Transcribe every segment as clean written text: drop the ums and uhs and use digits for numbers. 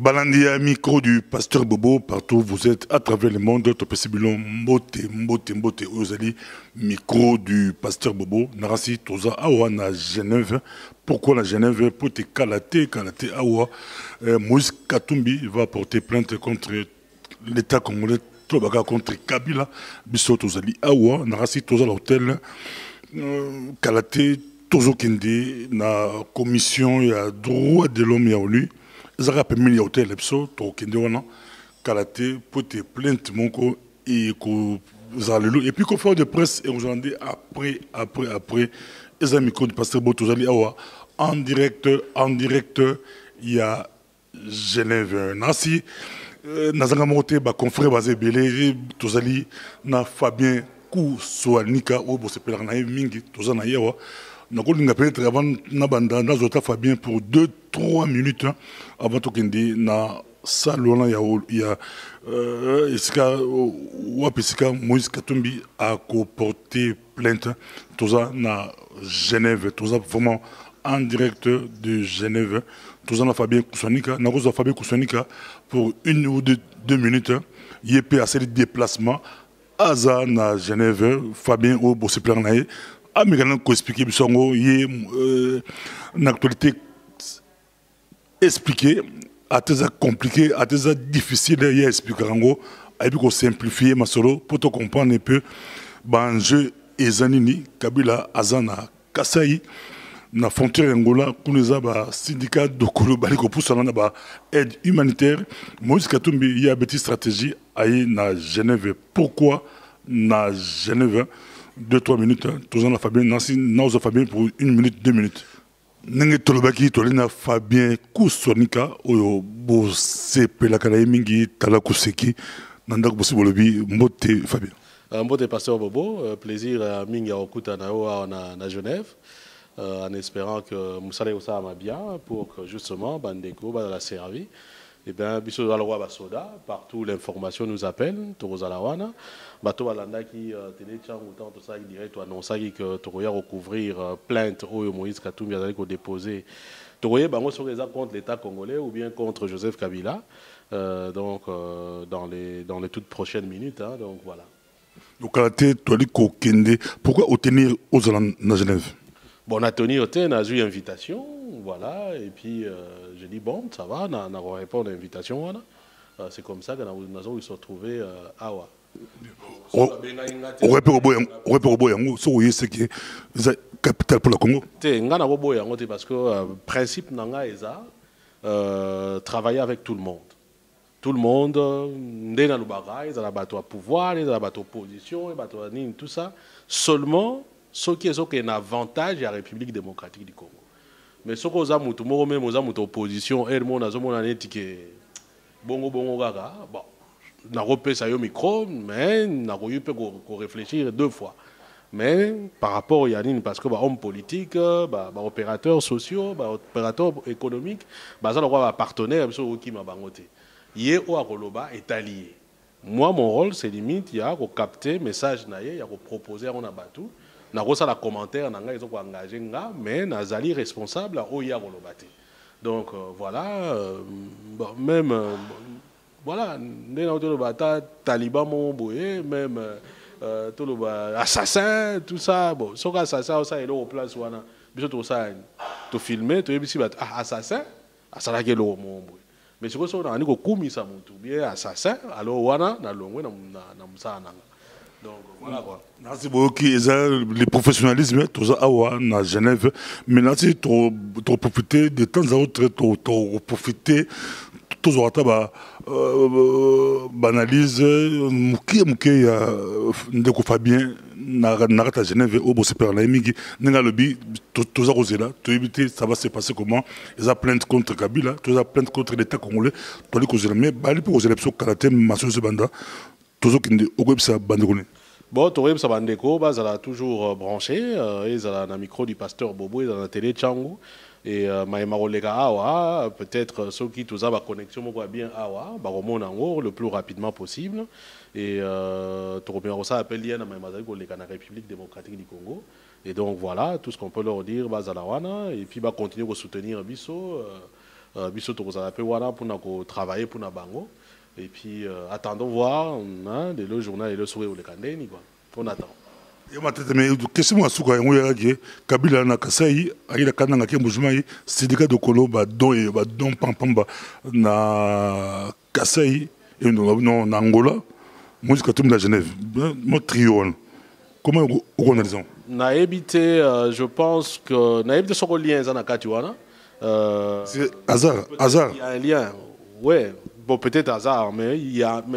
Balandia, micro du pasteur Bobo, partout vous êtes à travers le monde, Topesibilon, Mbote, Ozali, micro du pasteur Bobo, Narasi, Toza, Awa, na Genève. Pourquoi la Genève? Pour te Kalate, Awa, Moïse Katumbi va porter plainte contre l'État congolais, contre Kabila, Bissot, Ozali, Awa, Narasi, Toza, l'hôtel, Kalate, Tozo Kende, na commission, il y a droit de l'homme, il y a lui. Zara pe mili hôtel epso to kende wana Kalate pour te plainte monko et ko zalelo et puis conférence de presse et aujourd'hui après les amis du pasteur Botozali awa en direct il y a Genève nasi nazanga monté ba confrère basé belé tozali na Fabien Kousouanika o bo sepela na mingi tozana yawa. Nous avons peut-être avant de Fabien pour 2-3 minutes avant de na salon il y a Moïse Katumbi a porté plainte tout ça na Genève tout ça vraiment en direct de Genève tout ça na Fabien Kousouanika na Fabien Kousouanika pour 1 ou 2 minutes il y a assez de déplacements à na Genève Fabien au Bosseplan Amigalan ko expliquer bisongo yé l'actualité expliquer à tes compliqué à tes difficile yé expliquer rango et puis ko simplifier masolo pour te comprendre un peu banjeu ezanini Kabila azana Kasai na frontière Angola kuneza ba syndicat de Kolobali ko poussana na ba aide humanitaire Moïse Katumbi y a bâti stratégie ayi na Genève. Pourquoi na Genève? 2-3 minutes, tous en Fabien, Nancy, Nauza Fabien pour 1 minute, 2 minutes. Nenge Tolobaki, Tolina Fabien Kousouanika, Oyo Bosse Pelakalaï Mingi, Talakouseki, Nanda Bossibolobi, Mbote Fabien. Mbote Pasteur Bobo, plaisir à Mingi Okuta na Genève, en espérant que Moussale Oussa m'a bien pour que justement Bandeko va la servir. Et bien, Bissot Alwa Basoda, partout l'information nous appelle, Torozalawana. Bato Balanda qui télécharge autant tout ça, il dirait, toi annonce que Toroya recouvrir plainte au Moïse Katumbi a déposé. Toroya, bango sur les contre l'État congolais ou bien contre Joseph Kabila, donc dans les toutes prochaines minutes, hein, donc voilà. Donc, pourquoi obtenir aux na Genève? Bon, on a tenu au thé, on a eu invitation, voilà, et puis j'ai dit bon, ça va, on a répondu à l'invitation, voilà. C'est comme ça que nous avons se retrouvé à Awa. On capital pour le Congo. Parce que le principe nanga eza travailler avec tout le monde. Tout le monde, ils ont un pouvoir, ils ont une opposition, tout ça. Seulement, ce qui est un avantage de la République démocratique du Congo. Mais ce qui est une opposition, et le monde a bongo gaga, bon. Na repé ça yo micro mais na eu peut réfléchir 2 fois mais par rapport à Yanine parce que bah homme politique bah opérateurs sociaux bah opérateurs économiques bah ça le roi partenaire so qui m'a bangoté yé o akoloba est allié. Moi mon rôle c'est limite il y a ko capter message na yé il y a ko proposer on a battu na ko ça la commentaire na nga ils ont ko engager nga mais nazali responsable o ya kolobate donc voilà bon, même voilà, Taliban, même assassin, tout ça. Bon, ce assassin, ça est là au place où on a tout ça, tout filmé, tout assassin, assassin qui est là au monde. Mais ce que on a un coup, ça monte bien assassin, alors on a l'ongwe na musana. Donc voilà quoi. Merci beaucoup. Le professionnalisme, tout ça, à Genève. Mais là, tu profiter de temps à autre, tu profiter. Toujours à banalise muke ya ndeko Fabien narata Genève au Bossepela na mingi ninga lobi toza kozela to éviter ça va se passer comment ils ont plainte contre Kabila ils ont plainte contre l'État congolais to li kozela mais bali pour kozela biso karaté maso se banda tozo kinde okobisa bandekone. Bon, Torem Sabandeko, ils ont toujours branché, ils ont un micro du pasteur Bobo, ils ont un télé Tchangou. Et Maïmarolega Awa, peut-être ceux qui tous ont la connexion bien Awa, Baromon le plus rapidement possible. Et Toropérosa appelle Liana Maïmarolega la République démocratique du Congo. Et donc voilà, tout ce qu'on peut leur dire, Bazalawana, et puis continuer à soutenir Bisso. biso tokozala pe wana pour travailler pour na bango. Et puis attendons voir hein, le journal et le sourire ou le candé quoi. On attend. Et ma tête mais question à souka yango yaki Kabila na Kasai aila kananga ke mujumai syndicat de Kolo ba don pampamba na Kasai et non na Angola Moïse Katumbi à Genève mon trio comment on a raison na habité je pense que na habité sur lien za na katiwana c'est hasard il y a un lien ouais bon peut-être hasard mais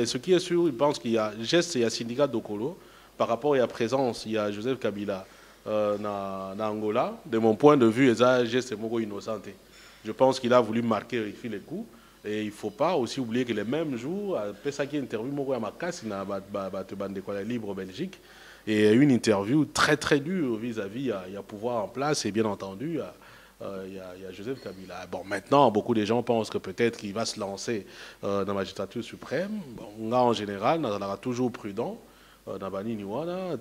ce qui est sûr je pense qu'il y a geste il y a syndicat de Kolo par rapport à la présence, il y a Joseph Kabila dans Angola. De mon point de vue, c'est innocenté. Je pense qu'il a voulu marquer les coups. Et il ne faut pas aussi oublier que les mêmes jours, après ça qui est interview, à ma casse, il y a Libre Belgique. Et une interview très très dure vis-à-vis, il y a pouvoir en place et bien entendu, il y a Joseph Kabila. Bon, maintenant, beaucoup de gens pensent que peut-être qu'il va se lancer dans la magistrature suprême. Bon, là, en général, on sera toujours prudent.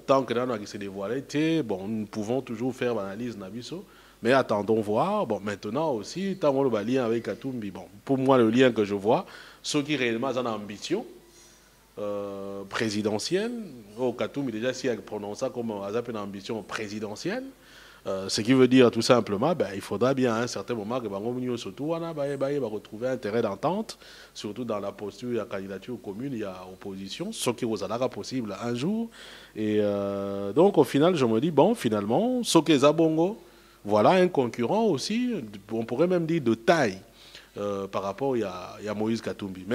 Tant que nous s'est dévoilé, bon, nous pouvons toujours faire l'analyse Nabiso, mais attendons voir. Bon, maintenant aussi, tant qu'on le lien avec Katumbi, bon, pour moi, le lien que je vois, ceux qui réellement ont ambition présidentielle, Katumbi déjà si elle prononce ça comme une ambition présidentielle, ce qui veut dire tout simplement, ben, il faudra bien à un certain moment que surtout va retrouver un terrain d'entente, surtout dans la posture, il y a candidature commune, il y a opposition, ce qui vous a possible un jour. Et donc au final, je me dis, bon, finalement, Soke Zabongo, voilà un concurrent aussi, on pourrait même dire de taille. Par rapport il y a Moïse Katumbi.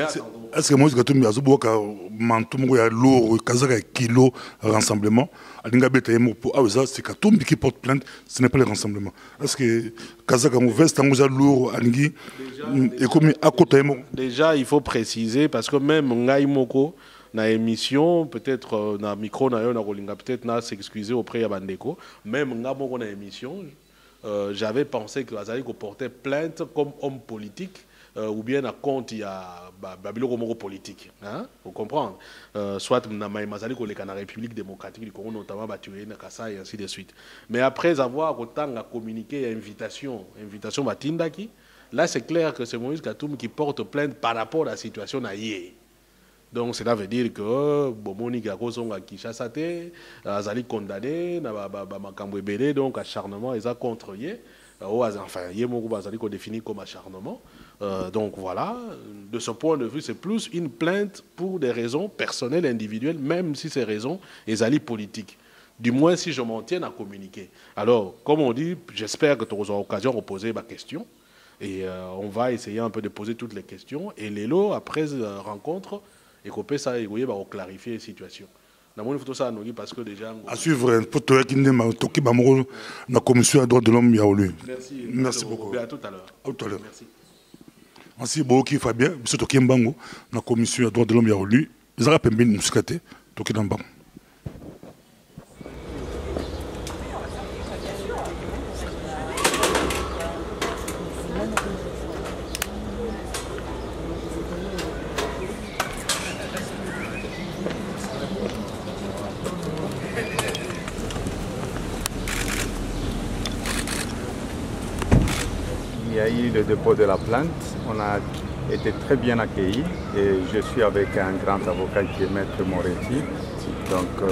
Est-ce que Moïse Katumbi a zuboka mantumo ya lourd kazaka kilo rassemblement alinga beta yemo pour ça c'est Katumbi qui porte plainte, ce n'est pas le rassemblement. Est-ce que kazaka mo veste ngoza lourd alingi et comme à côté yemo déjà il faut préciser parce que même ngai moko na émission peut-être na micro na yo na kolinga peut-être na s'excuser auprès ya bandeko même nga moko na émission j'avais pensé que Azali portait plainte comme homme politique ou bien à compte il y a Babylone politique. Hein? Vous comprenez soit na Mazali ko la République démocratique du Congo notamment Batué na Kassa et ainsi de suite. Mais après avoir autant communiqué invitation Batindaki, là c'est clair que c'est Moïse Katumbi qui porte plainte par rapport à la situation naïe. Donc cela veut dire que Bomoni Gakozonga Kishasa te azali condamné na makambo ebele donc acharnement et ça contre yé enfin yé moko bazali ko défini comme acharnement donc voilà de ce point de vue c'est plus une plainte pour des raisons personnelles individuelles même si ces raisons ezali politiques du moins si je m'en tiens à communiquer alors comme on dit j'espère que tu auras l'occasion de poser ma question et on va essayer un peu de poser toutes les questions et Lélo après rencontre et qu'on ça et clarifier la situation. Parce que déjà à suivre pour toi qui n'est la commission des droits de l'homme yaolu. Merci beaucoup. À tout à l'heure. À tout à l'heure. Merci beaucoup Fabien, monsieur Tokimbango la commission des droits de l'homme yaolu. Ils ont pembé muskate Tokidamba. Il y a eu le dépôt de la plainte, on a été très bien accueillis et je suis avec un grand avocat qui est Maître Moretti. Donc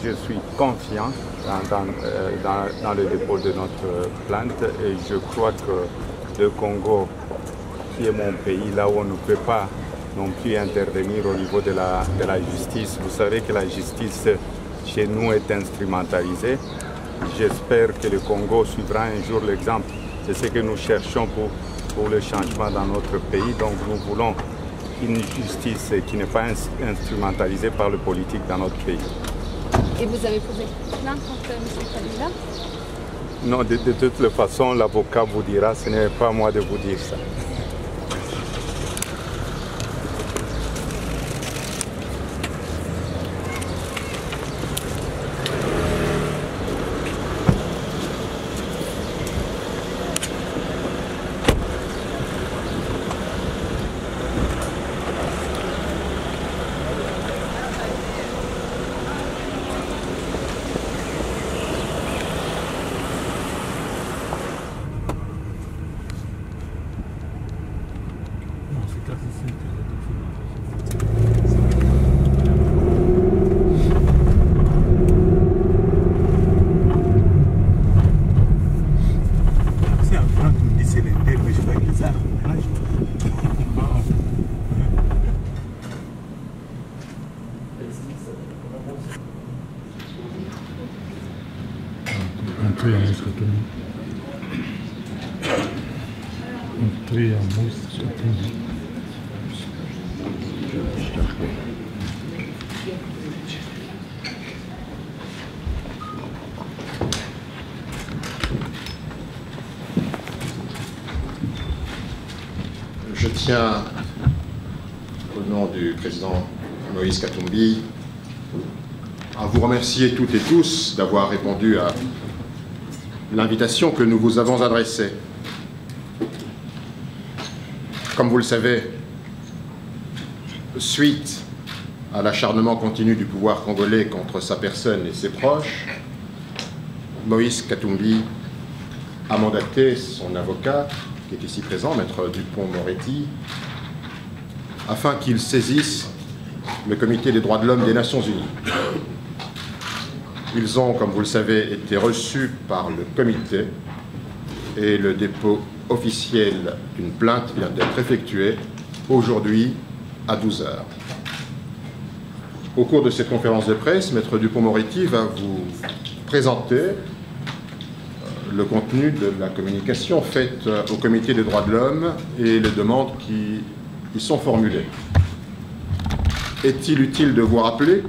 je suis confiant dans le dépôt de notre plainte et je crois que le Congo, qui est mon pays, là où on ne peut pas non plus intervenir au niveau de la justice, vous savez que la justice chez nous est instrumentalisée. J'espère que le Congo suivra un jour l'exemple. C'est ce que nous cherchons pour le changement dans notre pays. Donc nous voulons une justice qui n'est pas instrumentalisée par le politique dans notre pays. Et vous avez posé plainte contre M. Kabila? Non, de toute façon, l'avocat vous dira, ce n'est pas à moi de vous dire ça. Entrée à Moïse Katumbi. Entrée à Moïse Katumbi. Je tiens, au nom du président Moïse Katumbi, à vous remercier toutes et tous d'avoir répondu à l'invitation que nous vous avons adressée. Comme vous le savez, suite à l'acharnement continu du pouvoir congolais contre sa personne et ses proches, Moïse Katumbi a mandaté son avocat, qui est ici présent, Maître Dupond-Moretti, afin qu'il saisisse le Comité des droits de l'homme des Nations Unies. Ils ont, comme vous le savez, été reçus par le comité et le dépôt officiel d'une plainte vient d'être effectué aujourd'hui à 12 h. Au cours de cette conférence de presse, Maître Dupond-Moretti va vous présenter le contenu de la communication faite au Comité des droits de l'homme et les demandes qui y sont formulées. Est-il utile de vous rappeler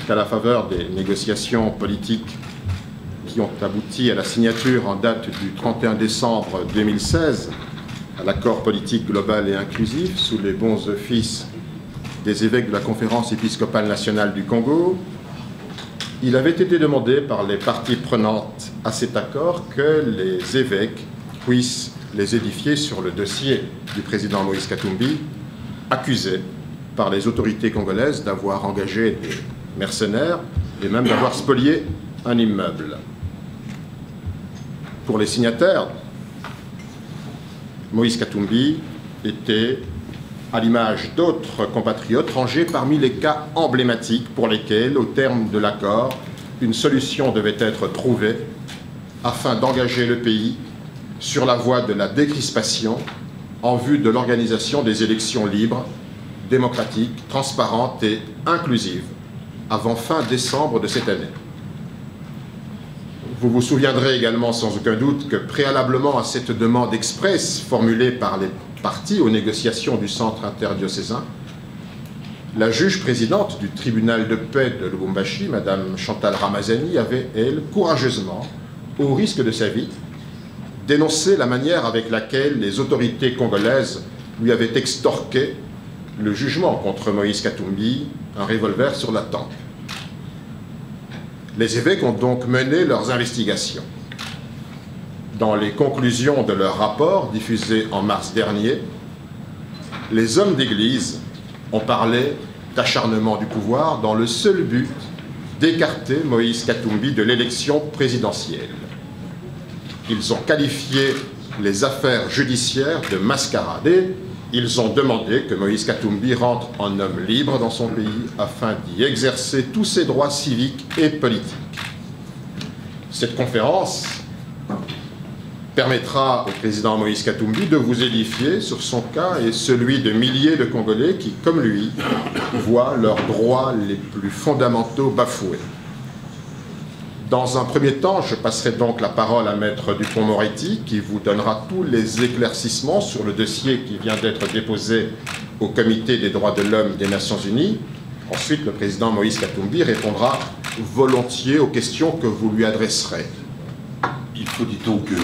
qu'à la faveur des négociations politiques qui ont abouti à la signature en date du 31 décembre 2016 à l'accord politique global et inclusif sous les bons offices des évêques de la Conférence épiscopale nationale du Congo, il avait été demandé par les parties prenantes à cet accord que les évêques puissent les édifier sur le dossier du président Moïse Katumbi, accusé par les autorités congolaises d'avoir engagé des mercenaires et même d'avoir spolié un immeuble. Pour les signataires, Moïse Katumbi était, à l'image d'autres compatriotes, rangé parmi les cas emblématiques pour lesquels, au terme de l'accord, une solution devait être trouvée afin d'engager le pays sur la voie de la décrispation en vue de l'organisation des élections libres, démocratiques, transparentes et inclusives avant fin décembre de cette année. Vous vous souviendrez également sans aucun doute que préalablement à cette demande expresse formulée par les parties aux négociations du centre interdiocésain, la juge présidente du tribunal de paix de Lubumbashi, Madame Chantal Ramazani, avait, elle, courageusement, au risque de sa vie, dénoncé la manière avec laquelle les autorités congolaises lui avaient extorqué le jugement contre Moïse Katumbi, un revolver sur la tempe. Les évêques ont donc mené leurs investigations. Dans les conclusions de leur rapport diffusé en mars dernier, les hommes d'Église ont parlé d'acharnement du pouvoir dans le seul but d'écarter Moïse Katumbi de l'élection présidentielle. Ils ont qualifié les affaires judiciaires de mascarade et ils ont demandé que Moïse Katumbi rentre en homme libre dans son pays afin d'y exercer tous ses droits civiques et politiques. Cette conférence permettra au président Moïse Katumbi de vous édifier sur son cas et celui de milliers de Congolais qui, comme lui, voient leurs droits les plus fondamentaux bafoués. Dans un premier temps, je passerai donc la parole à Maître Dupond-Moretti qui vous donnera tous les éclaircissements sur le dossier qui vient d'être déposé au Comité des droits de l'homme des Nations Unies. Ensuite, le président Moïse Katumbi répondra volontiers aux questions que vous lui adresserez. Il faut, dit-on, que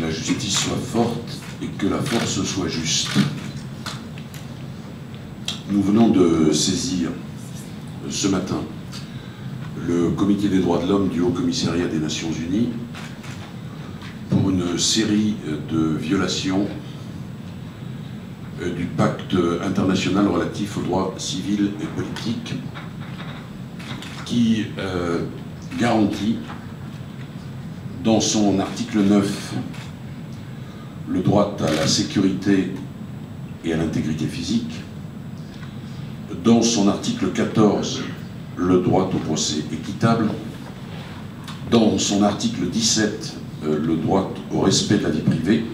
la justice soit forte et que la force soit juste. Nous venons de saisir ce matin le Comité des droits de l'homme du Haut-Commissariat des Nations Unies pour une série de violations du pacte international relatif aux droits civils et politiques qui garantit dans son article 9 le droit à la sécurité et à l'intégrité physique, dans son article 14 le droit au procès équitable, dans son article 17 le droit au respect de la vie privée,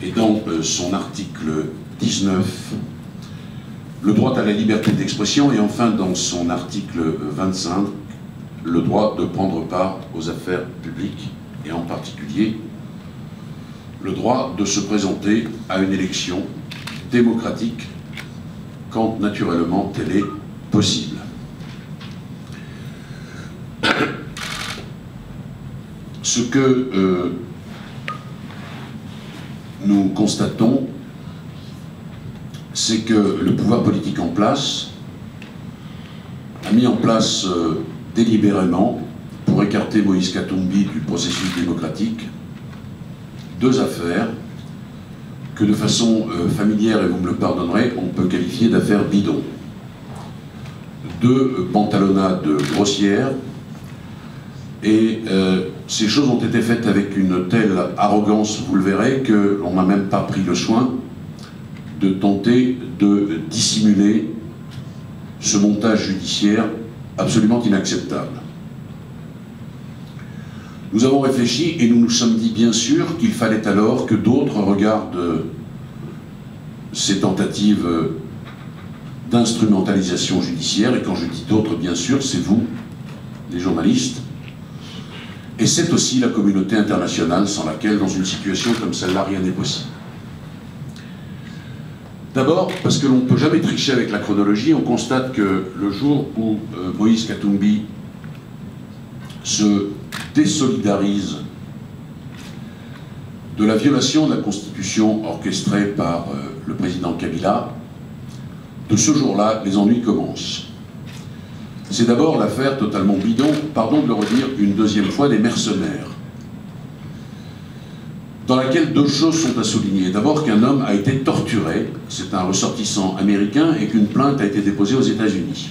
et dans son article 19 le droit à la liberté d'expression, et enfin dans son article 25 le droit de prendre part aux affaires publiques et en particulier le droit de se présenter à une élection démocratique quand naturellement elle est possible. Ce que nous constatons, c'est que le pouvoir politique en place a mis en place délibérément, pour écarter Moïse Katumbi du processus démocratique, deux affaires que de façon familière, et vous me le pardonnerez, on peut qualifier d'affaires bidons. Deux pantalonnades grossières, et ces choses ont été faites avec une telle arrogance, vous le verrez, qu'on n'a même pas pris le soin de tenter de dissimuler ce montage judiciaire absolument inacceptable. Nous avons réfléchi et nous nous sommes dit bien sûr qu'il fallait alors que d'autres regardent ces tentatives d'instrumentalisation judiciaire, et quand je dis d'autres, bien sûr, c'est vous, les journalistes, et c'est aussi la communauté internationale sans laquelle, dans une situation comme celle-là, rien n'est possible. D'abord, parce que l'on ne peut jamais tricher avec la chronologie, on constate que le jour où Moïse Katumbi se désolidarise de la violation de la Constitution orchestrée par le président Kabila, de ce jour-là, les ennuis commencent. C'est d'abord l'affaire totalement bidon, pardon de le redire une deuxième fois, des mercenaires, dans laquelle deux choses sont à souligner. D'abord qu'un homme a été torturé, c'est un ressortissant américain, et qu'une plainte a été déposée aux États-Unis.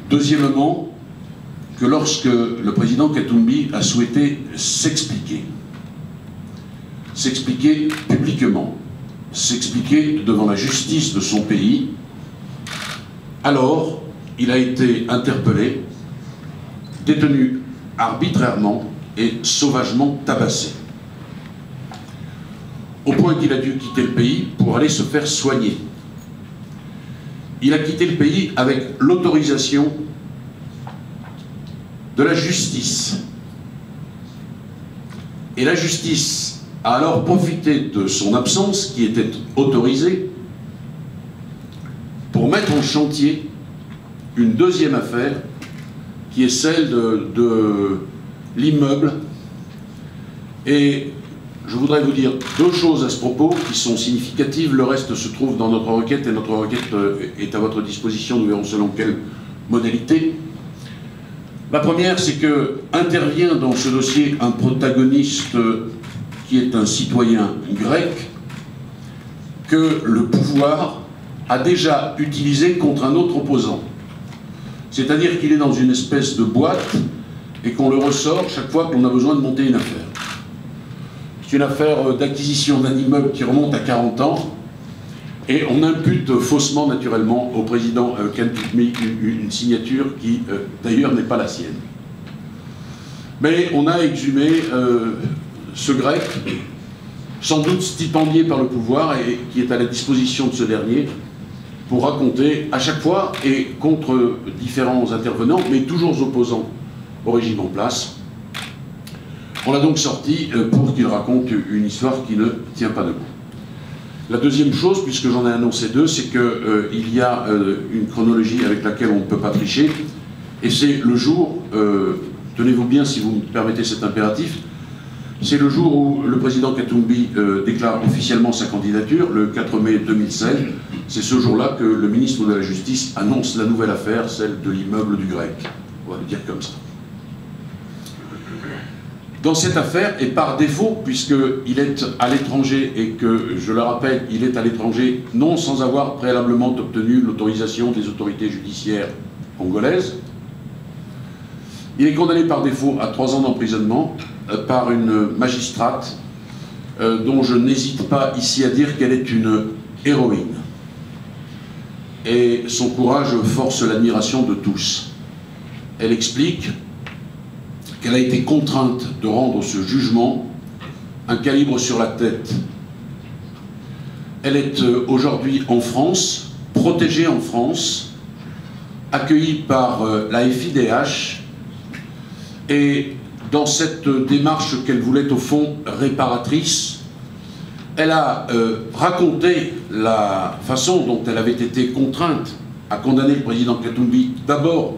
Deuxièmement, que lorsque le président Katumbi a souhaité s'expliquer publiquement, s'expliquer devant la justice de son pays, alors il a été interpellé, détenu arbitrairement et sauvagement tabassé, au point qu'il a dû quitter le pays pour aller se faire soigner. Il a quitté le pays avec l'autorisation de la justice. Et la justice a alors profité de son absence, qui était autorisée, pour mettre en chantier une deuxième affaire, qui est celle de l'immeuble. Et je voudrais vous dire deux choses à ce propos qui sont significatives. Le reste se trouve dans notre requête, et notre requête est à votre disposition, nous verrons selon quelle modalité. La première, c'est que intervient dans ce dossier un protagoniste qui est un citoyen grec que le pouvoir a déjà utilisé contre un autre opposant. C'est-à-dire qu'il est dans une espèce de boîte et qu'on le ressort chaque fois qu'on a besoin de monter une affaire. C'est une affaire d'acquisition d'un immeuble qui remonte à 40 ans, et on impute faussement, naturellement, au président Katumbi une signature qui, d'ailleurs, n'est pas la sienne. Mais on a exhumé ce grec, sans doute stipendié par le pouvoir, et qui est à la disposition de ce dernier, pour raconter à chaque fois, et contre différents intervenants, mais toujours opposants au régime en place. On l'a donc sorti pour qu'il raconte une histoire qui ne tient pas debout. La deuxième chose, puisque j'en ai annoncé deux, c'est qu'il y a une chronologie avec laquelle on ne peut pas tricher, et c'est le jour, tenez-vous bien si vous me permettez cet impératif, c'est le jour où le président Katumbi déclare officiellement sa candidature, le 4 mai 2016. C'est ce jour-là que le ministre de la Justice annonce la nouvelle affaire, celle de l'immeuble du Grec. On va le dire comme ça. Dans cette affaire, et par défaut, puisqu'il est à l'étranger, et que, je le rappelle, il est à l'étranger non sans avoir préalablement obtenu l'autorisation des autorités judiciaires congolaises, il est condamné par défaut à 3 ans d'emprisonnement par une magistrate dont je n'hésite pas ici à dire qu'elle est une héroïne. Et son courage force l'admiration de tous. Elle explique qu'elle a été contrainte de rendre ce jugement un calibre sur la tête. Elle est aujourd'hui en France, protégée en France, accueillie par la FIDH, et dans cette démarche qu'elle voulait au fond réparatrice, elle a raconté la façon dont elle avait été contrainte à condamner le président Katumbi, d'abord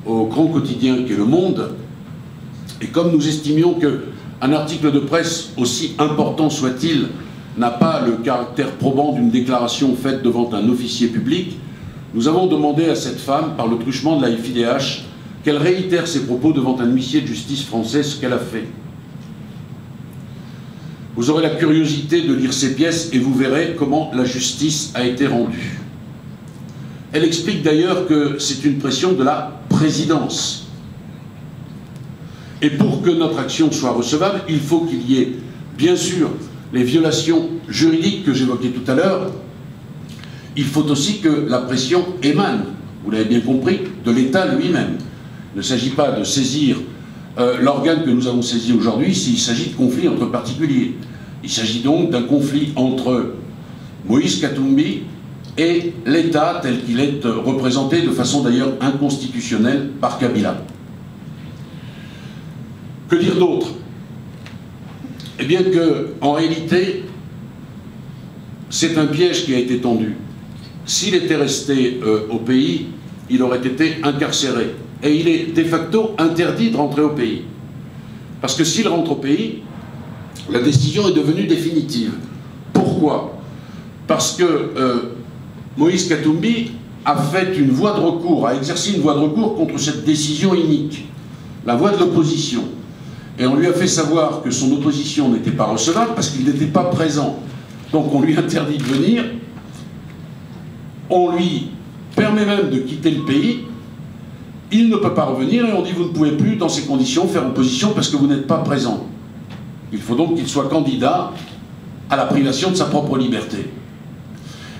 au grand quotidien qu'est Le Monde, et comme nous estimions qu'un article de presse, aussi important soit-il, n'a pas le caractère probant d'une déclaration faite devant un officier public, nous avons demandé à cette femme, par le truchement de la FIDH, qu'elle réitère ses propos devant un huissier de justice français, ce qu'elle a fait. Vous aurez la curiosité de lire ces pièces et vous verrez comment la justice a été rendue. Elle explique d'ailleurs que c'est une pression de la présidence. Et pour que notre action soit recevable, il faut qu'il y ait, bien sûr, les violations juridiques que j'évoquais tout à l'heure. Il faut aussi que la pression émane, vous l'avez bien compris, de l'État lui-même. Il ne s'agit pas de saisir l'organe que nous avons saisi aujourd'hui s'il s'agit de conflits entre particuliers. Il s'agit donc d'un conflit entre Moïse Katumbi et l'État tel qu'il est représenté de façon d'ailleurs inconstitutionnelle par Kabila. Que dire d'autre? Eh bien que, en réalité, c'est un piège qui a été tendu. S'il était resté au pays, il aurait été incarcéré. Et il est de facto interdit de rentrer au pays. Parce que s'il rentre au pays, la décision est devenue définitive. Pourquoi? Parce que Moïse Katumbi a fait une voie de recours, a exercé une voie de recours contre cette décision inique, la voie de l'opposition. Et on lui a fait savoir que son opposition n'était pas recevable parce qu'il n'était pas présent. Donc on lui interdit de venir, on lui permet même de quitter le pays, il ne peut pas revenir et on dit vous ne pouvez plus dans ces conditions faire opposition parce que vous n'êtes pas présent. Il faut donc qu'il soit candidat à la privation de sa propre liberté.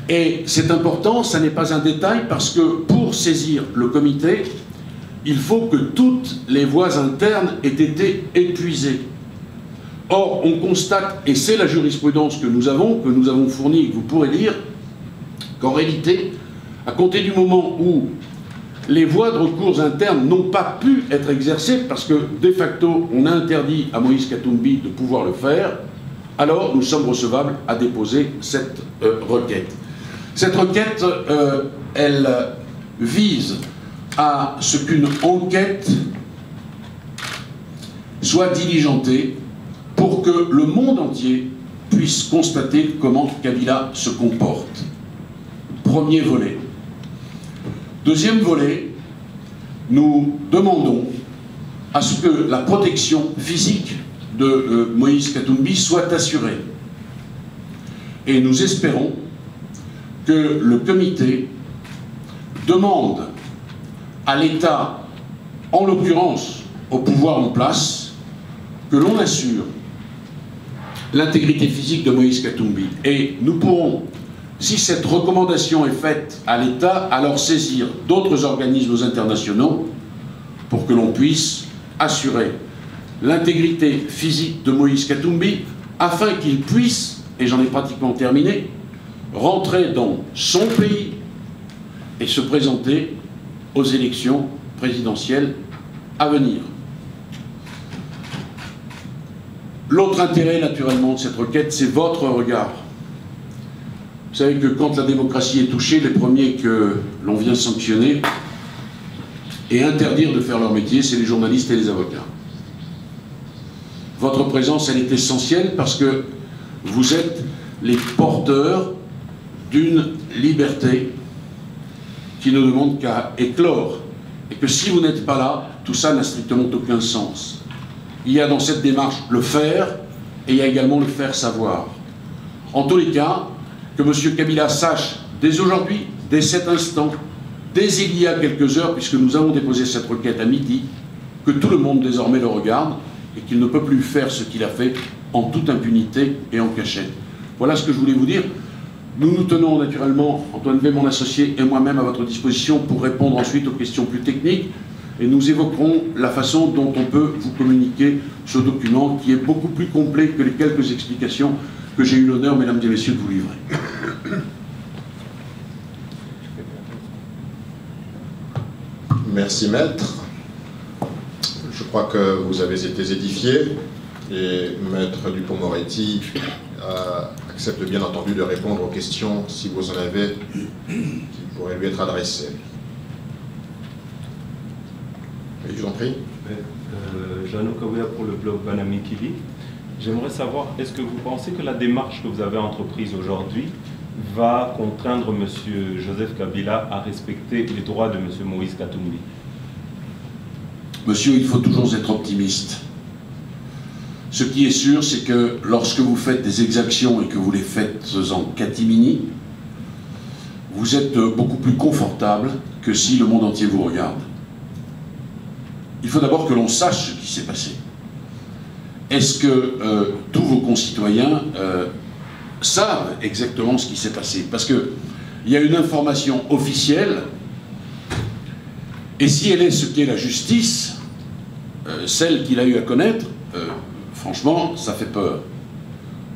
Et c'est important, ça n'est pas un détail, parce que pour saisir le comité, il faut que toutes les voies internes aient été épuisées. Or, on constate, et c'est la jurisprudence que nous avons fournie et que vous pourrez lire, qu'en réalité, à compter du moment où les voies de recours internes n'ont pas pu être exercées, parce que, de facto, on a interdit à Moïse Katumbi de pouvoir le faire, alors nous sommes recevables à déposer cette requête. Cette requête, elle vise à ce qu'une enquête soit diligentée pour que le monde entier puisse constater comment Kabila se comporte. Premier volet. Deuxième volet, nous demandons à ce que la protection physique de Moïse Katumbi soit assurée. Et nous espérons que le comité demande à l'État, en l'occurrence au pouvoir en place, que l'on assure l'intégrité physique de Moïse Katumbi. Et nous pourrons, si cette recommandation est faite à l'État, alors saisir d'autres organismes internationaux pour que l'on puisse assurer l'intégrité physique de Moïse Katumbi afin qu'il puisse, et j'en ai pratiquement terminé, rentrer dans son pays et se présenter aux élections présidentielles à venir. L'autre intérêt, naturellement, de cette requête, c'est votre regard. Vous savez que quand la démocratie est touchée, les premiers que l'on vient sanctionner et interdire de faire leur métier, c'est les journalistes et les avocats. Votre présence, elle est essentielle parce que vous êtes les porteurs d'une liberté qui ne demande qu'à éclore. Et que si vous n'êtes pas là, tout ça n'a strictement aucun sens. Il y a dans cette démarche le faire, et il y a également le faire savoir. En tous les cas, que M. Kabila sache, dès aujourd'hui, dès cet instant, dès il y a quelques heures, puisque nous avons déposé cette requête à midi, que tout le monde désormais le regarde, et qu'il ne peut plus faire ce qu'il a fait en toute impunité et en cachette. Voilà ce que je voulais vous dire. Nous nous tenons naturellement, Antoine V, mon associé, et moi-même à votre disposition pour répondre ensuite aux questions plus techniques. Et nous évoquerons la façon dont on peut vous communiquer ce document qui est beaucoup plus complet que les quelques explications que j'ai eu l'honneur, mesdames et messieurs, de vous livrer. Merci, maître. Je crois que vous avez été édifié et maître Dupond-Moretti accepte bien entendu de répondre aux questions, si vous en avez, qui pourraient lui être adressées. Et je vous en prie. Jeannot Kawea pour le blog Banamikili. J'aimerais savoir, est-ce que vous pensez que la démarche que vous avez entreprise aujourd'hui va contraindre M. Joseph Kabila à respecter les droits de M. Moïse Katumbi? Monsieur, il faut toujours être optimiste. Ce qui est sûr, c'est que lorsque vous faites des exactions et que vous les faites en catimini, vous êtes beaucoup plus confortable que si le monde entier vous regarde. Il faut d'abord que l'on sache ce qui s'est passé. Est-ce que tous vos concitoyens savent exactement ce qui s'est passé? Parce qu'il y a une information officielle, et si elle est ce qu'est la justice, celle qu'il a eu à connaître, franchement, ça fait peur.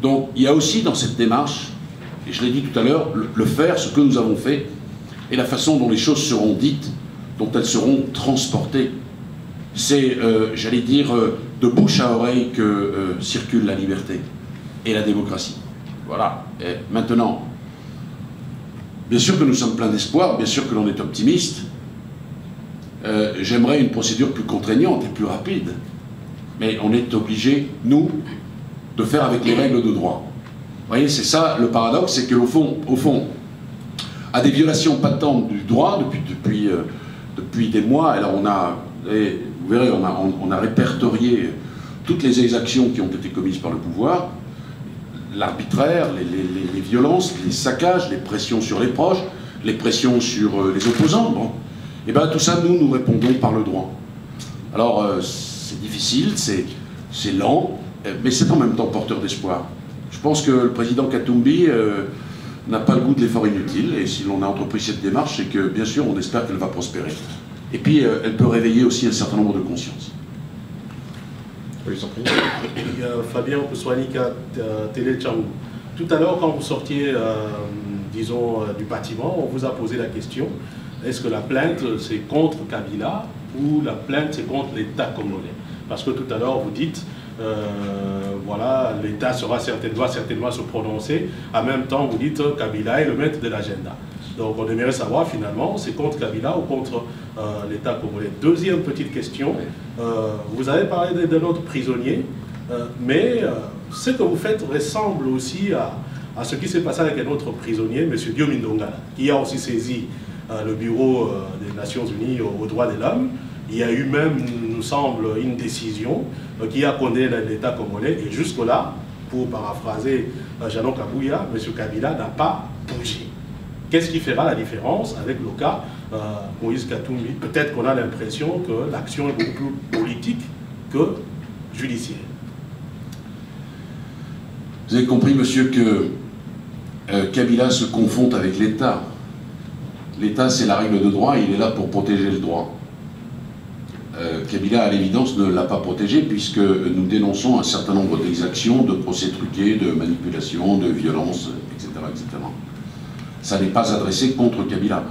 Donc, il y a aussi dans cette démarche, et je l'ai dit tout à l'heure, le faire, ce que nous avons fait, et la façon dont les choses seront dites, dont elles seront transportées. C'est, j'allais dire, de bouche à oreille que circule la liberté et la démocratie. Voilà. Et maintenant, bien sûr que nous sommes pleins d'espoir, bien sûr que l'on est optimiste. J'aimerais une procédure plus contraignante et plus rapide. Mais on est obligé, nous, de faire avec les règles de droit. Vous voyez, c'est ça le paradoxe, c'est qu'au fond, à des violations patentes du droit depuis des mois, alors on a, et vous verrez, on a répertorié toutes les exactions qui ont été commises par le pouvoir, l'arbitraire, les violences, les saccages, les pressions sur les proches, les pressions sur les opposants. Bon. Et bien tout ça, nous répondons par le droit. Alors, c'est difficile, c'est lent, mais c'est en même temps porteur d'espoir. Je pense que le président Katumbi n'a pas le goût de l'effort inutile, et si l'on a entrepris cette démarche, c'est que, bien sûr, on espère qu'elle va prospérer. Et puis, elle peut réveiller aussi un certain nombre de consciences. Oui, je vous en prie. Fabien Kouswanika, Télé Tchangou. Tout à l'heure, quand vous sortiez, disons, du bâtiment, on vous a posé la question, est-ce que la plainte, c'est contre Kabila ou la plainte, c'est contre l'État congolais? Parce que tout à l'heure, vous dites, voilà, l'État doit certainement se prononcer. En même temps, vous dites, Kabila est le maître de l'agenda. Donc, on aimerait savoir, finalement, c'est contre Kabila ou contre l'État congolais. Deuxième petite question, vous avez parlé de notre prisonnier, mais ce que vous faites ressemble aussi à ce qui s'est passé avec un autre prisonnier, M. Diomi Ndongala, qui a aussi saisi le bureau des Nations Unies aux droits de l'homme. Il y a eu même, nous semble, une décision qui a condamné l'État congolais. Et jusque-là, pour paraphraser Jeannot Kawea, M. Kabila n'a pas bougé. Qu'est-ce qui fera la différence avec le cas Moïse Katumbi? Peut-être qu'on a l'impression que l'action est beaucoup plus politique que judiciaire. Vous avez compris, monsieur, que Kabila se confond avec l'État. L'État, c'est la règle de droit, il est là pour protéger le droit. Kabila, à l'évidence, ne l'a pas protégé, puisque nous dénonçons un certain nombre d'exactions, de procès truqués, de manipulations, de violences, etc., etc. Ça n'est pas adressé contre Kabila.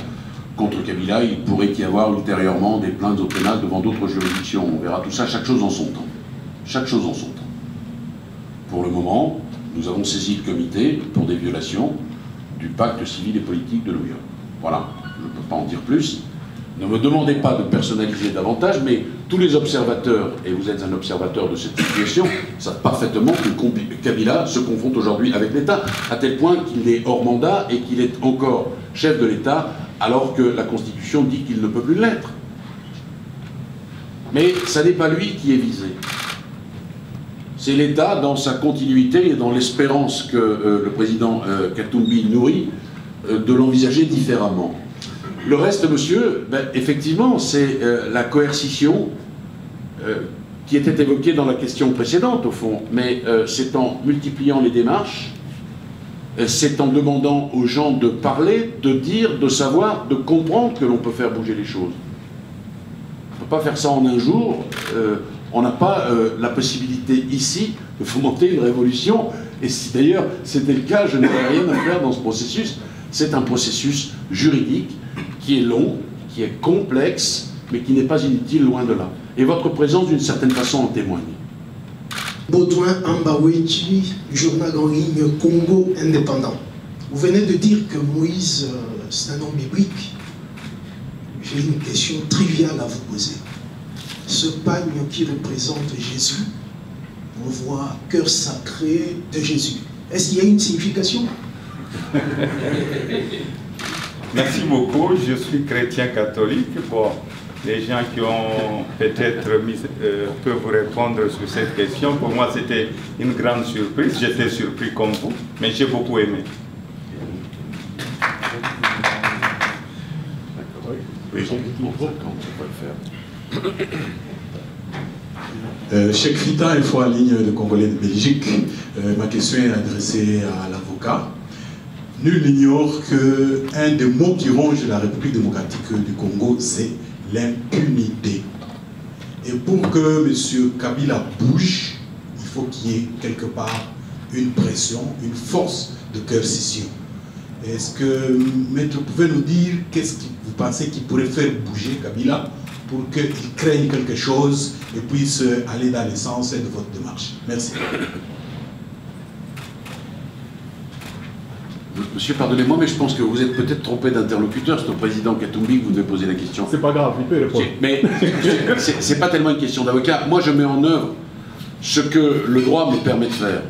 Contre Kabila, il pourrait y avoir ultérieurement des plaintes au pénal devant d'autres juridictions. On verra tout ça, chaque chose en son temps. Chaque chose en son temps. Pour le moment, nous avons saisi le comité pour des violations du pacte civil et politique de New York. Voilà, je ne peux pas en dire plus. Ne me demandez pas de personnaliser davantage, mais tous les observateurs, et vous êtes un observateur de cette situation, savent parfaitement que Kabila se confond aujourd'hui avec l'État, à tel point qu'il est hors mandat et qu'il est encore chef de l'État, alors que la Constitution dit qu'il ne peut plus l'être. Mais ça n'est pas lui qui est visé. C'est l'État dans sa continuité et dans l'espérance que le président Katumbi nourrit de l'envisager différemment. Le reste, monsieur, ben, effectivement, c'est la coercition qui était évoquée dans la question précédente, au fond. Mais c'est en multipliant les démarches, c'est en demandant aux gens de parler, de dire, de savoir, de comprendre que l'on peut faire bouger les choses. On ne peut pas faire ça en un jour. On n'a pas la possibilité ici de fomenter une révolution. Et si d'ailleurs c'était le cas, je n'aurais rien à faire dans ce processus. C'est un processus juridique qui est long, qui est complexe, mais qui n'est pas inutile, loin de là. Et votre présence, d'une certaine façon, en témoigne. Baudouin Ambawechi, journal en ligne Congo indépendant. Vous venez de dire que Moïse, c'est un homme biblique. J'ai une question triviale à vous poser. Ce pagne qui représente Jésus, on voit cœur sacré de Jésus. Est-ce qu'il y a une signification? Merci beaucoup. Je suis chrétien catholique. Bon, les gens qui ont peut-être peuvent vous répondre sur cette question. Pour moi, c'était une grande surprise. J'étais surpris comme vous, mais j'ai beaucoup aimé. Cheikh Rita, une fois en ligne de Congolais de Belgique, ma question est adressée à l'avocat. Nul n'ignore qu'un des mots qui ronge la République démocratique du Congo, c'est l'impunité. Et pour que M. Kabila bouge, il faut qu'il y ait quelque part une pression, une force de coercition. Est-ce que, maître, vous pouvez nous dire qu'est-ce que vous pensez qui pourrait faire bouger Kabila pour qu'il craigne quelque chose et puisse aller dans le sens de votre démarche? Merci. Monsieur, pardonnez-moi, mais je pense que vous êtes peut-être trompé d'interlocuteur. C'est au président Katumbi que vous devez poser la question. C'est pas grave, il peut répondre. Mais c'est pas tellement une question d'avocat. Moi, je mets en œuvre ce que le droit me permet de faire.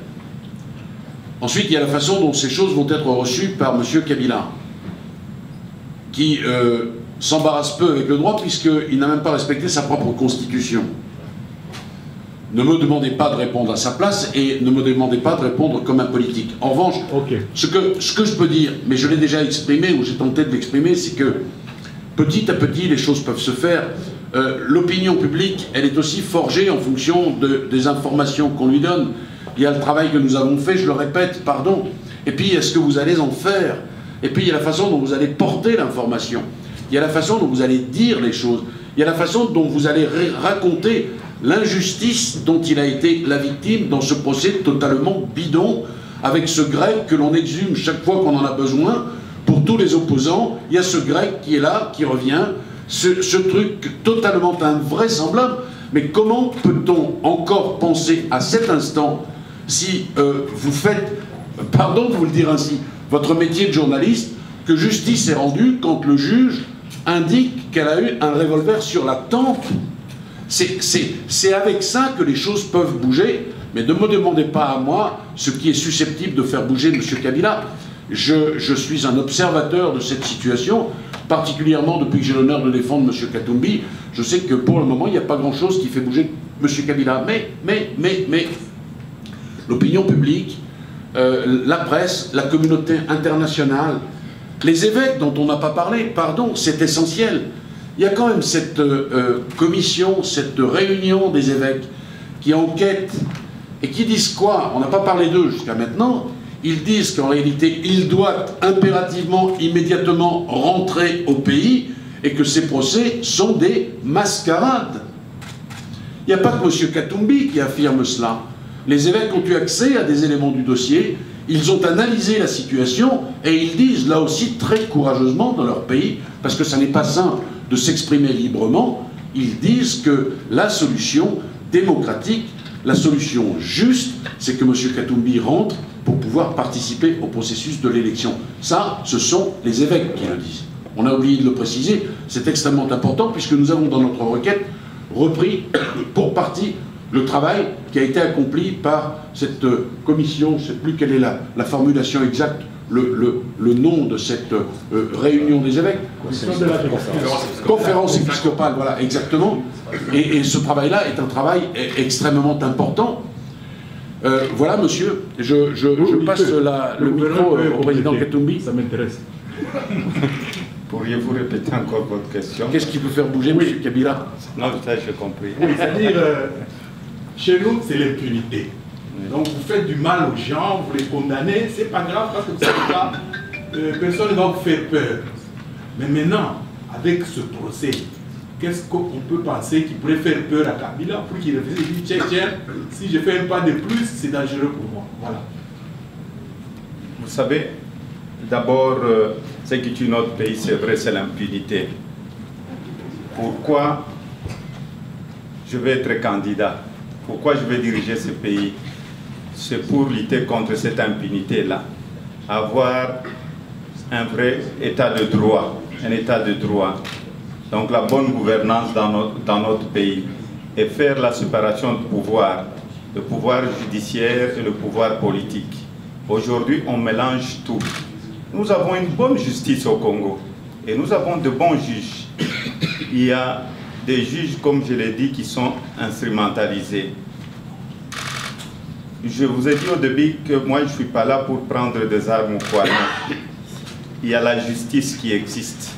Ensuite, il y a la façon dont ces choses vont être reçues par M. Kabila, qui s'embarrasse peu avec le droit puisqu'il n'a même pas respecté sa propre constitution. Ne me demandez pas de répondre à sa place et ne me demandez pas de répondre comme un politique. En revanche, ce que je peux dire, mais je l'ai déjà exprimé ou j'ai tenté de l'exprimer, c'est que petit à petit, les choses peuvent se faire. L'opinion publique, elle est aussi forgée en fonction des informations qu'on lui donne. Il y a le travail que nous avons fait, je le répète, pardon. Et puis, il y a ce que vous allez en faire. Et puis, il y a la façon dont vous allez porter l'information. Il y a la façon dont vous allez dire les choses. Il y a la façon dont vous allez raconter l'injustice dont il a été la victime dans ce procès totalement bidon, avec ce grec que l'on exhume chaque fois qu'on en a besoin. Pour tous les opposants, il y a ce grec qui est là, qui revient, ce truc totalement invraisemblable. Mais comment peut-on encore penser à cet instant, si vous faites, pardon de vous le dire ainsi, votre métier de journaliste, que justice est rendue quand le juge indique qu'elle a eu un revolver sur la tempe? C'est avec ça que les choses peuvent bouger, mais ne me demandez pas à moi ce qui est susceptible de faire bouger M. Kabila. Je suis un observateur de cette situation, particulièrement depuis que j'ai l'honneur de défendre M. Katumbi. Je sais que pour le moment, il n'y a pas grand-chose qui fait bouger M. Kabila. Mais, l'opinion publique, la presse, la communauté internationale, les évêques dont on n'a pas parlé, pardon, c'est essentiel. Il y a quand même cette commission, cette réunion des évêques qui enquêtent et qui disent quoi? On n'a pas parlé d'eux jusqu'à maintenant. Ils disent qu'en réalité, il doit impérativement, immédiatement rentrer au pays et que ces procès sont des mascarades. Il n'y a pas que M. Katumbi qui affirme cela. Les évêques ont eu accès à des éléments du dossier, ils ont analysé la situation et ils disent là aussi très courageusement dans leur pays, parce que ça n'est pas simple de s'exprimer librement, ils disent que la solution démocratique, la solution juste, c'est que M. Katumbi rentre pour pouvoir participer au processus de l'élection. Ça, ce sont les évêques qui le disent. On a oublié de le préciser, c'est extrêmement important puisque nous avons dans notre requête repris pour partie le travail qui a été accompli par cette commission, je ne sais plus quelle est la formulation exacte, le nom de cette réunion des évêques. Conférence épiscopale, voilà, exactement. Et ce travail-là est un travail extrêmement important. Voilà, monsieur, je passe le micro au président Katumbi. Ça m'intéresse. Pourriez-vous répéter encore votre question? Qu'est-ce qui peut faire bouger M. Kabila? Non, ça j'ai compris. Oui, c'est-à-dire, chez nous, c'est l'impunité. Donc vous faites du mal aux gens, vous les condamnez, c'est pas grave parce que vous savez pas, personne ne va vous faire peur. Mais maintenant, avec ce procès, qu'est-ce qu'on peut penser qui pourrait faire peur à Kabila pour qu'il réfléchisse et dise tiens, si je fais un pas de plus, c'est dangereux pour moi. Voilà. Vous savez, d'abord, ce qui tue notre pays, c'est vrai, c'est l'impunité. pourquoi je vais être candidat, pourquoi je vais diriger ce pays. C'est pour lutter contre cette impunité-là. Avoir un vrai état de droit, un état de droit. Donc la bonne gouvernance dans notre pays. Et faire la séparation de pouvoir, le pouvoir judiciaire et le pouvoir politique. Aujourd'hui, on mélange tout. Nous avons une bonne justice au Congo et nous avons de bons juges. Il y a des juges, comme je l'ai dit, qui sont instrumentalisés. Je vous ai dit au début que moi, je ne suis pas là pour prendre des armes au poignet. Il y a la justice qui existe.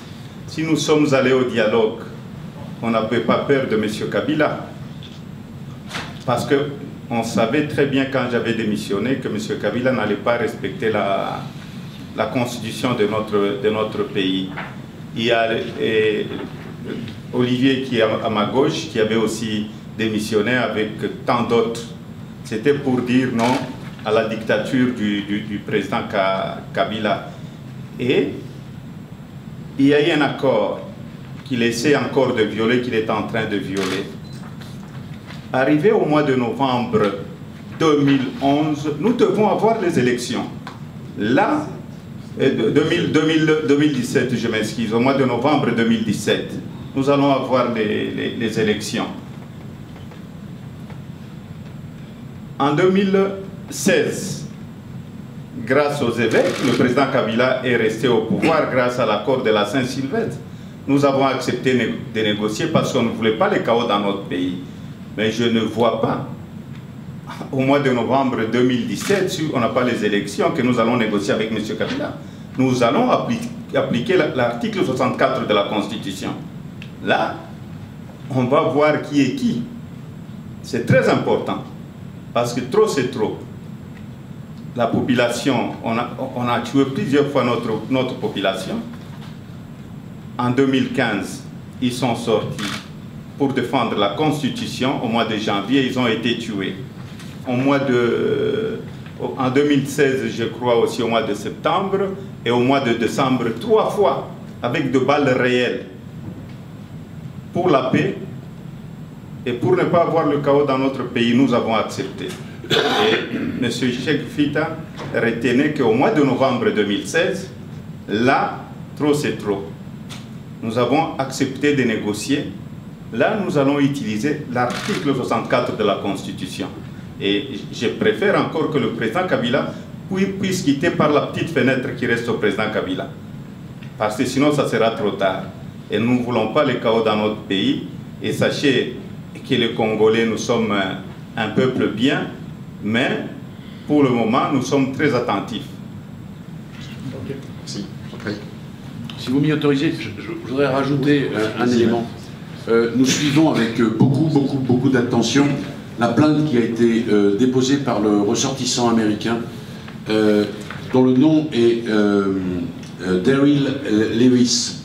Si nous sommes allés au dialogue, on n'avait pas peur de M. Kabila. Parce qu'on savait très bien quand j'avais démissionné que M. Kabila n'allait pas respecter la constitution de notre pays. Il y a Olivier qui est à ma gauche, qui avait aussi démissionné avec tant d'autres. C'était pour dire non à la dictature du président Kabila. Et il y a eu un accord qu'il essaie encore de violer, qu'il est en train de violer. Arrivé au mois de novembre 2011, nous devons avoir les élections. Là, 2017, je m'excuse, au mois de novembre 2017, nous allons avoir les élections. En 2016, grâce aux évêques, le président Kabila est resté au pouvoir grâce à l'accord de la Saint-Sylvestre. Nous avons accepté de négocier parce qu'on ne voulait pas les chaos dans notre pays. Mais je ne vois pas, au mois de novembre 2017, si on n'a pas les élections, que nous allons négocier avec M. Kabila. Nous allons appliquer l'article 64 de la Constitution. Là, on va voir qui est qui. C'est très important, parce que trop c'est trop. La population, on a tué plusieurs fois notre population. En 2015, ils sont sortis pour défendre la Constitution. Au mois de janvier, ils ont été tués. En 2016, je crois aussi au mois de septembre, et au mois de décembre, 3 fois, avec de balles réelles. Pour la paix, et pour ne pas avoir le chaos dans notre pays, nous avons accepté. Et M. Cheikh Fita retenait qu'au mois de novembre 2016, là, trop c'est trop. Nous avons accepté de négocier. Là, nous allons utiliser l'article 64 de la Constitution. Et je préfère encore que le président Kabila puisse quitter par la petite fenêtre qui reste au président Kabila. Parce que sinon, ça sera trop tard. Et nous ne voulons pas le chaos dans notre pays. Et sachez que les Congolais, nous sommes un peuple bien, mais pour le moment, nous sommes très attentifs. Ok, merci. Si vous m'y autorisez, je voudrais rajouter un élément. Nous suivons avec beaucoup d'attention la plainte qui a été déposée par le ressortissant américain, dont le nom est Daryl Lewis.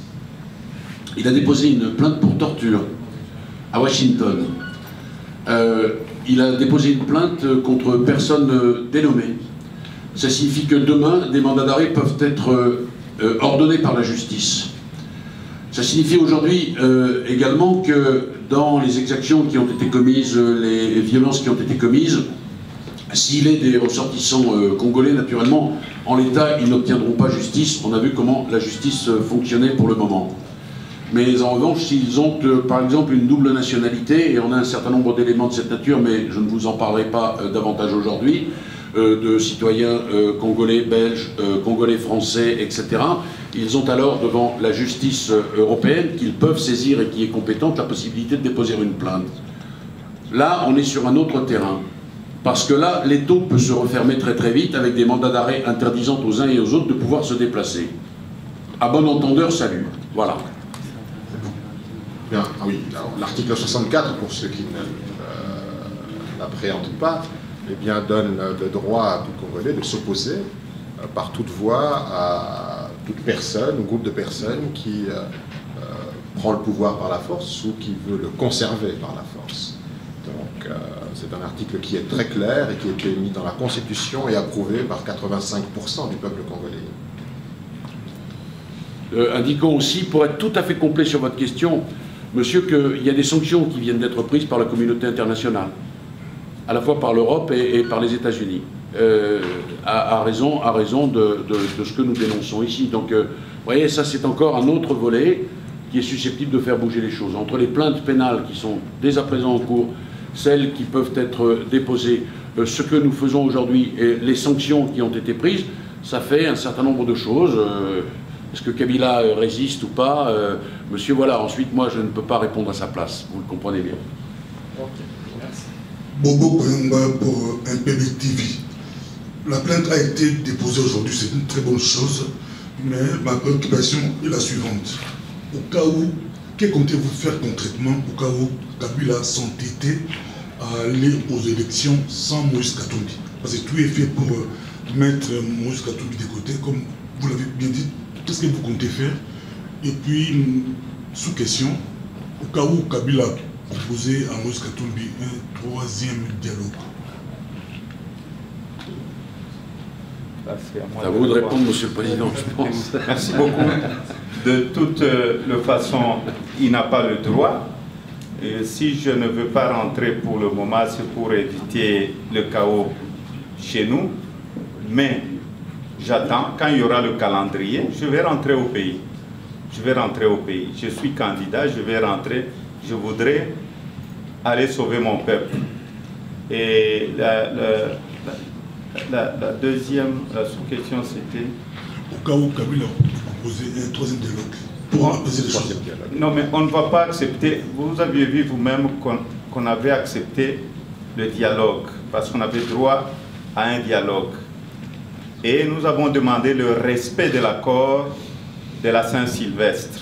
Il a déposé une plainte pour torture à Washington. Il a déposé une plainte contre personne dénommée. Ça signifie que demain, des mandats d'arrêt peuvent être ordonnés par la justice. Ça signifie aujourd'hui également que dans les exactions qui ont été commises, les violences qui ont été commises, s'il est des ressortissants congolais, naturellement, en l'état, ils n'obtiendront pas justice. On a vu comment la justice fonctionnait pour le moment. Mais en revanche, s'ils ont, par exemple, une double nationalité, et on a un certain nombre d'éléments de cette nature, mais je ne vous en parlerai pas davantage aujourd'hui, de citoyens congolais, belges, congolais, français, etc., ils ont alors devant la justice européenne, qu'ils peuvent saisir et qui est compétente, la possibilité de déposer une plainte. Là, on est sur un autre terrain. Parce que là, l'étau peut se refermer très très vite avec des mandats d'arrêt interdisant aux uns et aux autres de pouvoir se déplacer. À bon entendeur, salut. Voilà. Bien, ah oui, l'article 64, pour ceux qui ne l'appréhendent pas, eh bien, donne le droit à tout Congolais de s'opposer par toute voie à toute personne, un groupe de personnes qui prend le pouvoir par la force ou qui veut le conserver par la force. Donc, c'est un article qui est très clair et qui a été mis dans la Constitution et approuvé par 85% du peuple congolais. Indiquons aussi, pour être tout à fait complet sur votre question, monsieur, qu'il y a des sanctions qui viennent d'être prises par la communauté internationale, à la fois par l'Europe et par les États-Unis, à raison de ce que nous dénonçons ici. Donc, vous voyez, ça c'est encore un autre volet qui est susceptible de faire bouger les choses. Entre les plaintes pénales qui sont dès à présent en cours, celles qui peuvent être déposées, ce que nous faisons aujourd'hui et les sanctions qui ont été prises, ça fait un certain nombre de choses. Est-ce que Kabila résiste ou pas monsieur, voilà, ensuite, moi, je ne peux pas répondre à sa place. Vous le comprenez bien. Ok, merci. Bobo Koyamba pour un PBTV. La plainte a été déposée aujourd'hui, c'est une très bonne chose, mais ma préoccupation est la suivante. Au cas où, que comptez-vous faire concrètement au cas où Kabila s'entêtait à aller aux élections sans Moïse Katumbi? Parce que tout est fait pour mettre Moïse Katumbi de côté, comme vous l'avez bien dit. Qu'est-ce que vous comptez faire? Et puis, sous question, au cas où Kabila proposait à Moïse Katumbi un troisième dialogue. À vous de répondre, Monsieur le Président, je pense. Merci beaucoup. De toute façon, il n'a pas le droit. Et si je ne veux pas rentrer pour le moment, c'est pour éviter le chaos chez nous. Mais j'attends, quand il y aura le calendrier, je vais rentrer au pays. Je vais rentrer au pays. Je suis candidat, je vais rentrer. Je voudrais aller sauver mon peuple. Et la deuxième sous-question, c'était... Au cas où Kabila proposait un troisième dialogue pour apaiser les choses. Non, mais on ne va pas accepter... Vous aviez vu vous-même qu'on avait accepté le dialogue, parce qu'on avait droit à un dialogue. Et nous avons demandé le respect de l'accord de la Saint-Sylvestre.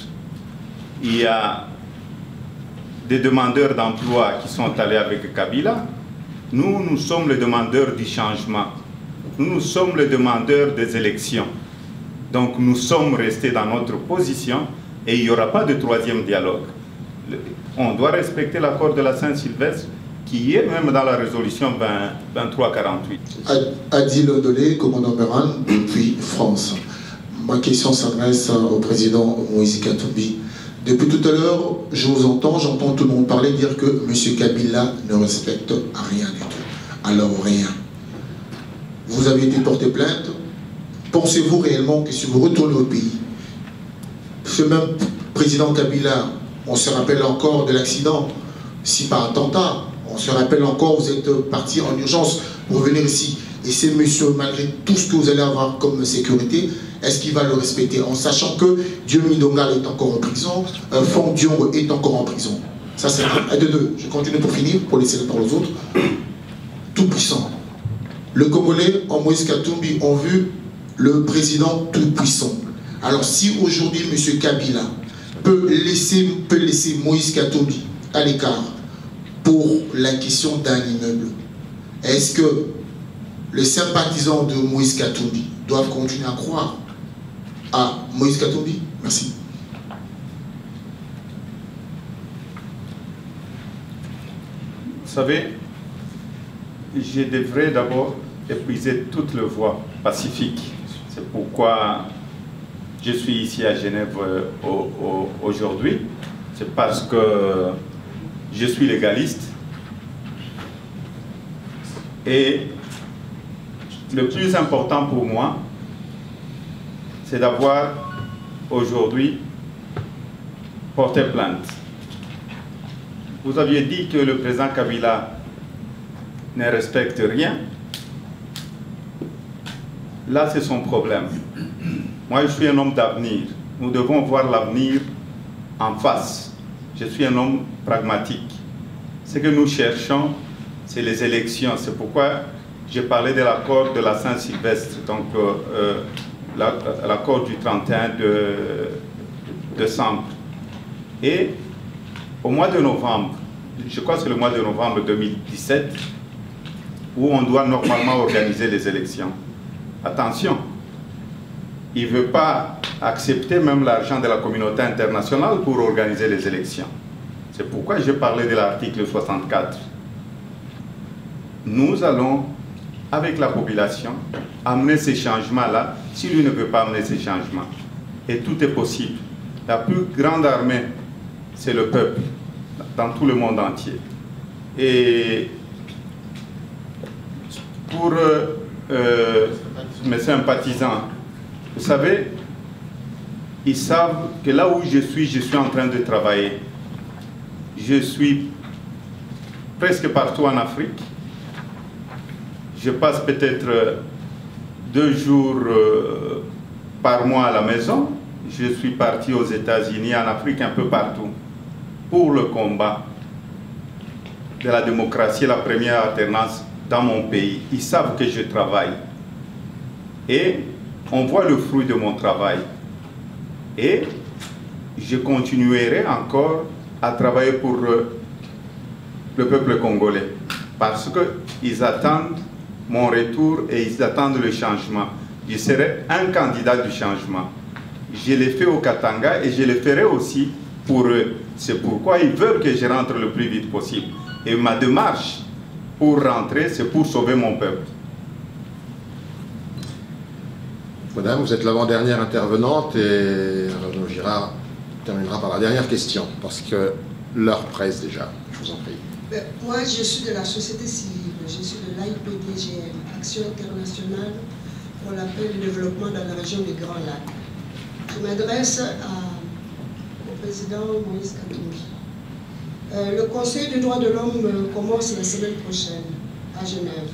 Il y a des demandeurs d'emploi qui sont allés avec Kabila. Nous sommes les demandeurs du changement. Nous sommes les demandeurs des élections. Donc nous sommes restés dans notre position et il n'y aura pas de troisième dialogue. On doit respecter l'accord de la Saint-Sylvestre qui est même dans la résolution 2348. Adil Ondolé, commandant Meran, depuis France. Ma question s'adresse au président Moïse Katumbi. Depuis tout à l'heure, je vous entends, j'entends tout le monde parler, dire que M. Kabila ne respecte rien du tout. Alors rien. Vous avez été porté plainte. Pensez-vous réellement que si vous retournez au pays, ce même président Kabila, on se rappelle encore de l'accident, si par attentat, on se rappelle encore, vous êtes parti en urgence pour venir ici, et c'est monsieur, malgré tout ce que vous allez avoir comme sécurité, est-ce qu'il va le respecter en sachant que Dieu Midongal est encore en prison, Fong Diong est encore en prison? Ça c'est un de deux. Je continue pour finir, pour laisser la parole aux autres. Tout puissant. Le Congolais en Moïse Katumbi ont vu le président tout puissant. Alors si aujourd'hui M. Kabila peut laisser Moïse Katumbi à l'écart pour la question d'un immeuble, est-ce que les sympathisants de Moïse Katumbi doivent continuer à croire à Moïse Katumbi? Merci. Vous savez, je devrais d'abord épuiser toutes les voies pacifiques. C'est pourquoi je suis ici à Genève aujourd'hui. C'est parce que je suis légaliste. Et le plus important pour moi, c'est d'avoir aujourd'hui porté plainte. Vous aviez dit que le président Kabila ne respecte rien. Là, c'est son problème. Moi, je suis un homme d'avenir. Nous devons voir l'avenir en face. Je suis un homme pragmatique. Ce que nous cherchons, c'est les élections. C'est pourquoi j'ai parlé de l'accord de la Saint-Sylvestre, donc l'accord du 31 décembre. Et au mois de novembre, je crois que c'est le mois de novembre 2017, où on doit normalement organiser les élections. Attention, il ne veut pas accepter même l'argent de la communauté internationale pour organiser les élections. C'est pourquoi j'ai parlé de l'article 64. Nous allons, avec la population, amener ces changements-là, si lui ne veut pas amener ces changements. Et tout est possible. La plus grande armée, c'est le peuple, dans tout le monde entier. Et pour mes sympathisants, vous savez, ils savent que là où je suis en train de travailler. Je suis presque partout en Afrique. Je passe peut-être 2 jours par mois à la maison. Je suis parti aux États-Unis, en Afrique, un peu partout, pour le combat de la démocratie, la première alternance dans mon pays. Ils savent que je travaille. Et on voit le fruit de mon travail. Et je continuerai encore à travailler pour le peuple congolais. Parce qu'ils attendent mon retour et ils attendent le changement. Je serai un candidat du changement. Je l'ai fait au Katanga et je le ferai aussi pour eux. C'est pourquoi ils veulent que je rentre le plus vite possible. Et ma démarche pour rentrer, c'est pour sauver mon peuple. Madame, vous êtes l'avant-dernière intervenante et Renaud Girard terminera par la dernière question, parce que l'heure presse déjà. Je vous en prie. Moi, je suis de la société civile. Je suis de l'AIPDGM, Action internationale pour la paix et le développement dans la région des Grands Lacs. Je m'adresse au président Moïse Katumbi. Le Conseil des droits de l'homme commence la semaine prochaine à Genève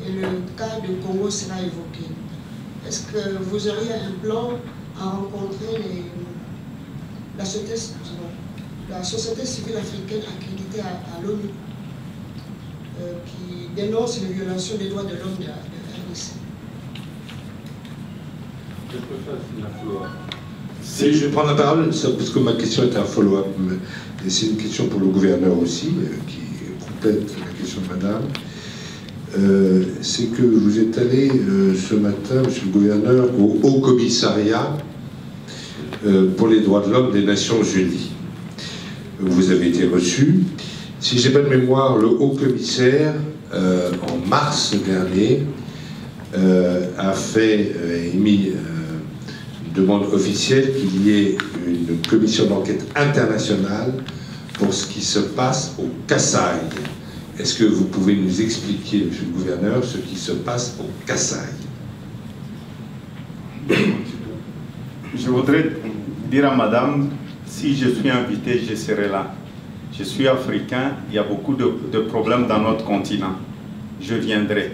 et le cas de Congo sera évoqué. Est-ce que vous auriez un plan à rencontrer la société civile africaine accréditée à l'ONU qui dénonce les violations des droits de l'homme de RDC? Si je prends la parole, c'est parce que ma question est un follow-up. Et c'est une question pour le gouverneur aussi, qui complète la question de madame. C'est que vous êtes allé ce matin, monsieur le gouverneur, au Haut Commissariat pour les droits de l'homme des Nations Unies. Vous avez été reçu. Si j'ai pas de mémoire, le Haut Commissaire, en mars dernier, a émis une demande officielle qu'il y ait une commission d'enquête internationale pour ce qui se passe au Kasaï. Est-ce que vous pouvez nous expliquer, monsieur le gouverneur, ce qui se passe au Kasaï? Je voudrais dire à madame, si je suis invité, je serai là. Je suis africain, il y a beaucoup de problèmes dans notre continent. Je viendrai.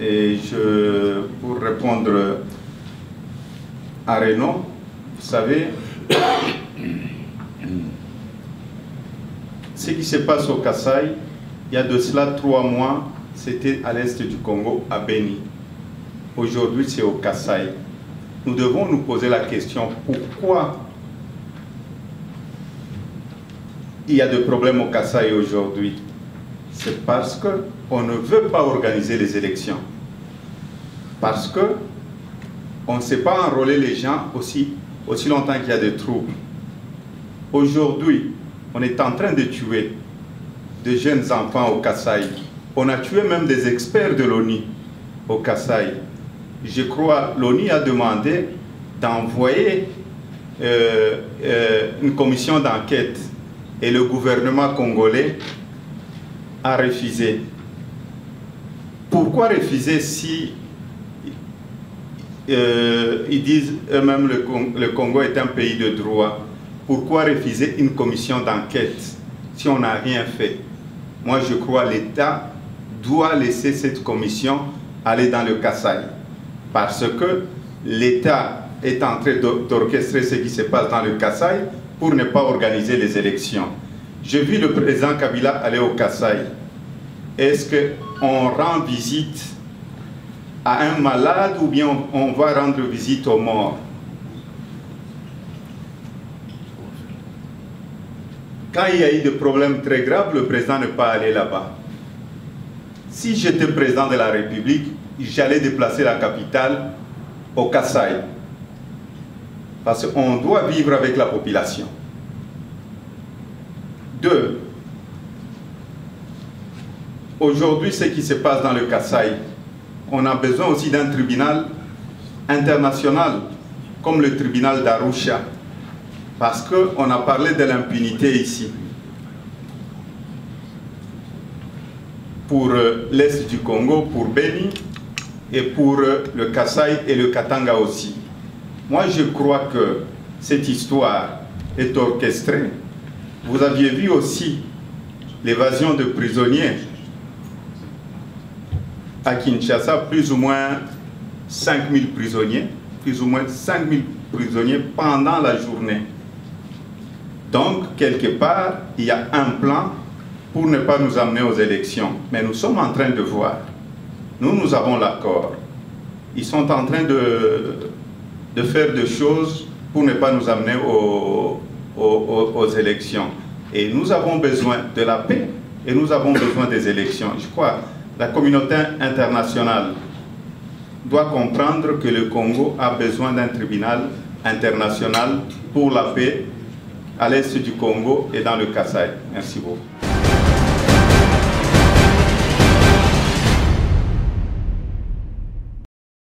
Et pour répondre à Renaud, vous savez, ce qui se passe au Kasaï, il y a de cela 3 mois, c'était à l'est du Congo, à Beni. Aujourd'hui, c'est au Kasaï. Nous devons nous poser la question, pourquoi il y a des problèmes au Kasaï aujourd'hui? C'est parce qu'on ne veut pas organiser les élections. Parce qu'on ne sait pas enrôler les gens aussi longtemps qu'il y a des troubles. Aujourd'hui, on est en train de tuer de jeunes enfants au Kasaï. On a tué même des experts de l'ONU au Kasaï. Je crois que l'ONU a demandé d'envoyer une commission d'enquête et le gouvernement congolais a refusé. Pourquoi refuser si ils disent eux-mêmes que le Congo est un pays de droit? Pourquoi refuser une commission d'enquête si on n'a rien fait? Moi, je crois que l'État doit laisser cette commission aller dans le Kasaï. Parce que l'État est en train d'orchestrer ce qui se passe dans le Kasaï pour ne pas organiser les élections. J'ai vu le président Kabila aller au Kasaï. Est-ce qu'on rend visite à un malade ou bien on va rendre visite aux morts? Quand il y a eu des problèmes très graves, le président n'est pas allé là-bas. Si j'étais président de la République, j'allais déplacer la capitale au Kasaï. Parce qu'on doit vivre avec la population. 2. Aujourd'hui, ce qui se passe dans le Kasaï, on a besoin aussi d'un tribunal international, comme le tribunal d'Arusha, Parce qu'on a parlé de l'impunité ici. Pour l'Est du Congo, pour Beni, et pour le Kasaï et le Katanga aussi. Moi, je crois que cette histoire est orchestrée. Vous aviez vu aussi l'évasion de prisonniers à Kinshasa, plus ou moins 5000 prisonniers, pendant la journée. Donc, quelque part, il y a un plan pour ne pas nous amener aux élections. Mais nous sommes en train de voir. Nous avons l'accord. Ils sont en train de faire des choses pour ne pas nous amener aux élections. Et nous avons besoin de la paix et nous avons besoin des élections. Je crois que la communauté internationale doit comprendre que le Congo a besoin d'un tribunal international pour la paix à l'est du Congo et dans le Kasaï. Merci beaucoup.